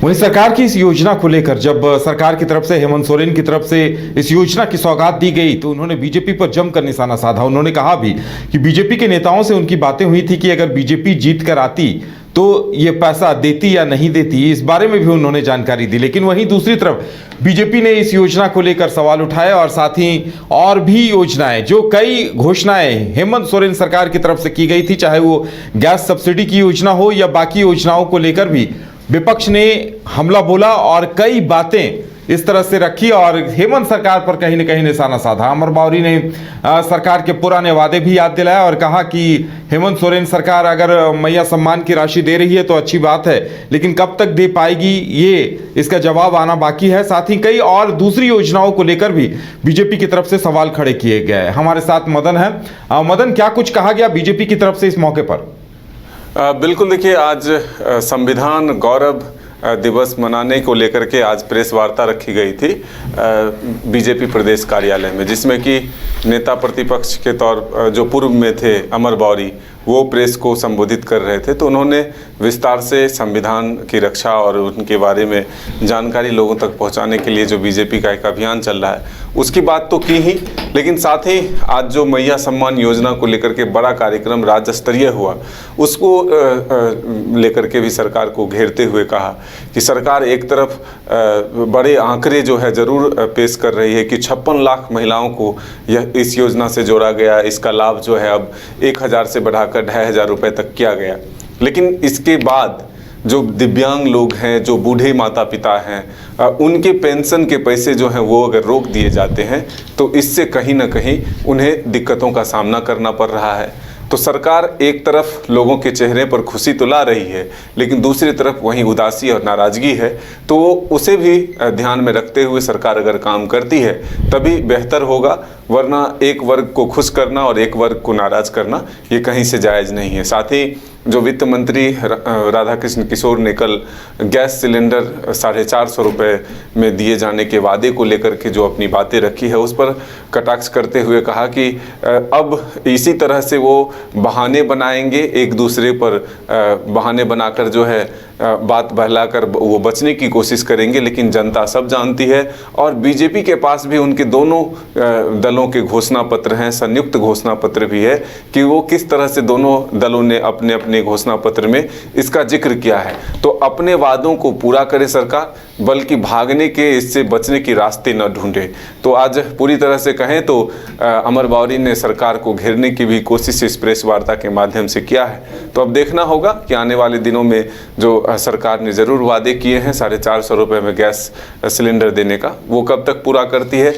वहीं सरकार की इस योजना को लेकर जब सरकार की तरफ से हेमंत सोरेन की तरफ से इस योजना की सौगात दी गई तो उन्होंने बीजेपी पर जमकर निशाना साधा। उन्होंने कहा भी कि बीजेपी के नेताओं से उनकी बातें हुई थी कि अगर बीजेपी जीत कर आती तो ये पैसा देती या नहीं देती, इस बारे में भी उन्होंने जानकारी दी। लेकिन वहीं दूसरी तरफ बीजेपी ने इस योजना को लेकर सवाल उठाए और साथ ही और भी योजनाएं, जो कई घोषणाएं हेमंत सोरेन सरकार की तरफ से की गई थी, चाहे वो गैस सब्सिडी की योजना हो या बाकी योजनाओं को लेकर भी विपक्ष ने हमला बोला और कई बातें इस तरह से रखी और हेमंत सरकार पर कहीं न कहीं निशाना साधा। अमर बावरी ने सरकार के पुराने वादे भी याद दिलाया और कहा कि हेमंत सोरेन सरकार अगर मैया सम्मान की राशि दे रही है तो अच्छी बात है, लेकिन कब तक दे पाएगी ये इसका जवाब आना बाकी है। साथ ही कई और दूसरी योजनाओं को लेकर भी बीजेपी की तरफ से सवाल खड़े किए गए। हमारे साथ मदन है। मदन, क्या कुछ कहा गया बीजेपी की तरफ से इस मौके पर? बिल्कुल, देखिए, आज संविधान गौरव दिवस मनाने को लेकर के आज प्रेस वार्ता रखी गई थी बीजेपी प्रदेश कार्यालय में, जिसमें कि नेता प्रतिपक्ष के तौर जो पूर्व में थे अमर बावरी, वो प्रेस को संबोधित कर रहे थे। तो उन्होंने विस्तार से संविधान की रक्षा और उनके बारे में जानकारी लोगों तक पहुंचाने के लिए जो बीजेपी का एक अभियान चल रहा है उसकी बात तो की ही, लेकिन साथ ही आज जो मैया सम्मान योजना को लेकर के बड़ा कार्यक्रम राज्य स्तरीय हुआ उसको लेकर के भी सरकार को घेरते हुए कहा कि सरकार एक तरफ बड़े आंकड़े जो है ज़रूर पेश कर रही है कि 56 लाख महिलाओं को यह इस योजना से जोड़ा गया, इसका लाभ जो है अब 1000 से बढ़ाकर 2500 रुपये तक किया गया। लेकिन इसके बाद जो दिव्यांग लोग हैं, जो बूढ़े माता पिता हैं, उनके पेंशन के पैसे जो हैं वो अगर रोक दिए जाते हैं तो इससे कहीं ना कहीं उन्हें दिक्कतों का सामना करना पड़ रहा है। तो सरकार एक तरफ लोगों के चेहरे पर खुशी तो ला रही है, लेकिन दूसरी तरफ वहीं उदासी और नाराज़गी है। तो उसे भी ध्यान में रखते हुए सरकार अगर काम करती है तभी बेहतर होगा, वरना एक वर्ग को खुश करना और एक वर्ग को नाराज़ करना ये कहीं से जायज़ नहीं है। साथ ही जो वित्त मंत्री राधाकृष्ण किशोर ने कल गैस सिलेंडर 450 रुपये में दिए जाने के वादे को लेकर के जो अपनी बातें रखी है उस पर कटाक्ष करते हुए कहा कि अब इसी तरह से वो बहाने बनाएंगे, एक दूसरे पर बहाने बनाकर जो है बात बहलाकर वो बचने की कोशिश करेंगे। लेकिन जनता सब जानती है और बीजेपी के पास भी उनके दोनों दलों के घोषणा पत्र हैं, संयुक्त घोषणा पत्र भी है कि वो किस तरह से दोनों दलों ने अपने अपने घोषणा पत्र में इसका जिक्र किया है। तो अपने वादों को पूरा करे सरकार, बल्कि भागने के, इससे बचने की रास्ते न ढूंढे। तो आज पूरी तरह से कहें तो अमर बावरी ने सरकार को घेरने की भी कोशिश इस प्रेस वार्ता के माध्यम से किया है। तो अब देखना होगा कि आने वाले दिनों में जो सरकार ने ज़रूर वादे किए हैं 450 रुपये में गैस सिलेंडर देने का, वो कब तक पूरा करती है।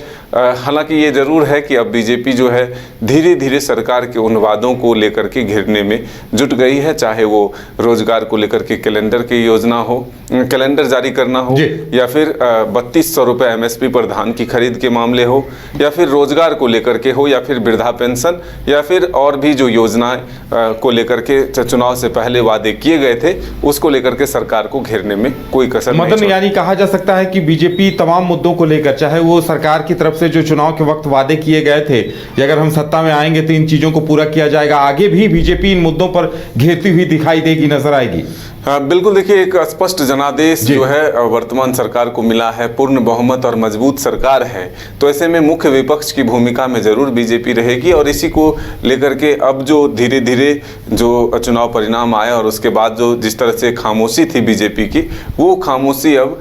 हालांकि ये ज़रूर है कि अब बीजेपी जो है धीरे धीरे सरकार के उन वादों को लेकर के घेरने में जुट गई है, चाहे वो रोजगार को लेकर के कैलेंडर की योजना हो, कैलेंडर जारी करना हो, या फिर 3200 रुपये MSP पर धान की खरीद के मामले हो, या फिर रोजगार को लेकर के हो, या फिर वृद्धा पेंशन, या फिर और भी जो योजनाएं को लेकर के चुनाव से पहले वादे किए गए थे उसको लेकर के सरकार को घेरने में कोई कसर नहीं छोड़ी। यानी कहा जा सकता है कि बीजेपी तमाम मुद्दों को लेकर, चाहे वो सरकार की तरफ से जो चुनाव के वक्त वादे किए गए थे कि अगर हम सत्ता में आएंगे तो इन चीजों को पूरा किया जाएगा, आगे भी बीजेपी इन मुद्दों पर घेरती हुई दिखाई देगी, नजर आएगी। हाँ, बिल्कुल, देखिए, एक स्पष्ट जनादेश जो है वर्तमान सरकार को मिला है, पूर्ण बहुमत और मजबूत सरकार है। तो ऐसे में मुख्य विपक्ष की भूमिका में जरूर बीजेपी रहेगी और इसी को लेकर के अब जो धीरे धीरे जो चुनाव परिणाम आए और उसके बाद जो जिस तरह से खामोशी थी बीजेपी की, वो खामोशी अब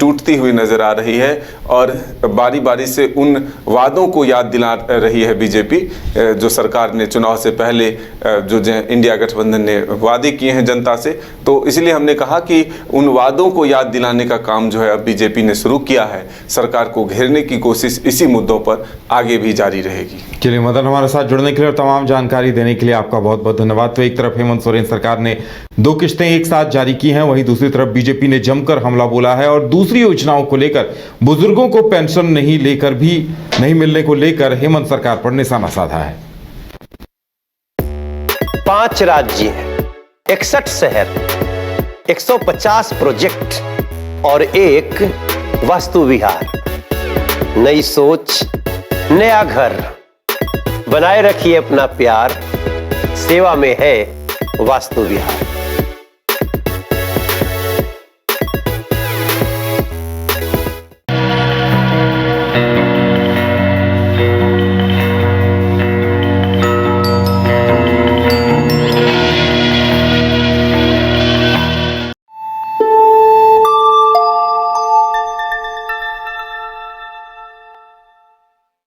टूटती हुई नजर आ रही है और बारी बारी से उन वादों को याद दिला रही है बीजेपी जो सरकार ने चुनाव से पहले जो इंडिया गठबंधन ने वादे किए हैं जनता से। तो इसलिए हमने कहा कि उन वादों को याद दिलाने का काम जो है अब बीजेपी ने शुरू किया है। सरकार को घेरने की कोशिश इसी मुद्दों पर आगे भी जारी रहेगी। चलिए मदन, हमारे साथ जुड़ने के लिए और तमाम जानकारी देने के लिए आपका बहुत बहुत धन्यवाद। तो एक तरफ हेमंत सोरेन सरकार ने 2 किश्तें एक साथ जारी की हैं, वहीं दूसरी तरफ बीजेपी ने जमकर हमला बोला है और दूसरी योजनाओं को लेकर, बुजुर्गों को पेंशन नहीं मिलने को लेकर हेमंत सरकार पर निशाना साधा है। 5 राज्य, 61 शहर, 150 प्रोजेक्ट और एक वास्तु विहार। नई सोच, नया घर। बनाए रखिए अपना प्यार, सेवा में है वास्तु विहार।